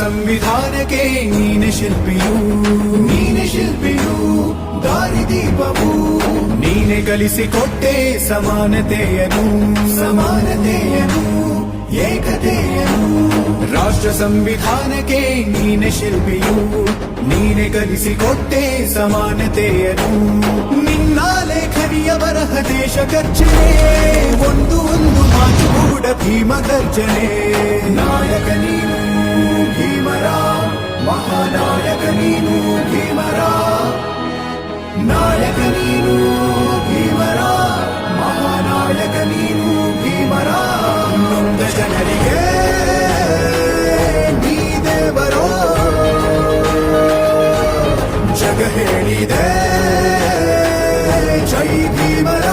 ಸಂವಿಧಾನಕ್ಕೆ ನೀನೆ ಶಿಲ್ಪಿಯು ದಾರಿದೀಪವು ನೀನೆ ಕಲಿಸಿಕೊಟ್ಟೆ ಸಮಾನತೆಯನು ಏಕತೆಯನು ರಾಷ್ಟ್ರ ಸಂವಿಧಾನಕ್ಕೆ ನೀನೆ ಶಿಲ್ಪಿಯು ನೀನೆ ಕಲಿಸಿಕೊಟ್ಟೆ ಸಮಾನತೆಯನು ನಿನ್ನ ಲೇಖನಿಯ ಬರಹ ದೇಶ ಗರ್ಜನೆ ಒಂದು ಮಾತು ಕೂಡ ಭೀಮ ಗರ್ಜನೆ ನಾಯಕ ನೀನು ಭೀಮರ ಮಹಾನಾಯಕ ನೀನು ಭೀಮರ ನಾಯಕ ನೀನು ಭೀಮರ ಮಹಾನಾಯಕ ನೀನು ಭೀಮರ ನೊಂದ ಜನರಿಗೆ ನೀ ದೇವರೋ ಜಗ ಹೇಳಿದೆ ಜೈ ಭೀಮರ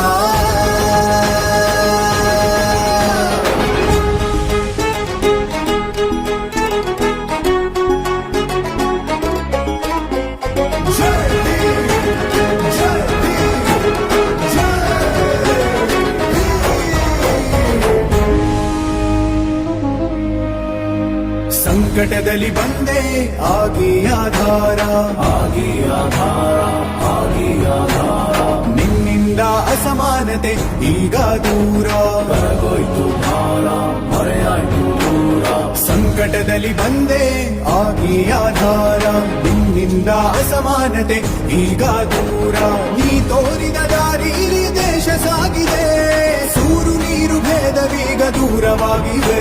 ಸಂಕಟದಲ್ಲಿ ಬಂದೆ ಆಗಿ ಆಧಾರ ನಿನ್ನಿಂದ ಅಸಮಾನತೆ ಈಗ ದೂರ ಬರಗೋಯ್ತು ಭಾರ ಮರೆಯಾಯ್ತು ದೂರ ಸಂಕಟದಲ್ಲಿ ಬಂದೆ ಆಗಿ ಆಧಾರ ನಿನ್ನಿಂದ ಅಸಮಾನತೆ ಈಗ ದೂರ ನೀ ತೋರಿದ ದಾರಿಲಿ ದೇಶ ಸಾಗಿದೆ ಸೂರು ನೀರು ಭೇದವೀಗ ದೂರವಾಗಿದೆ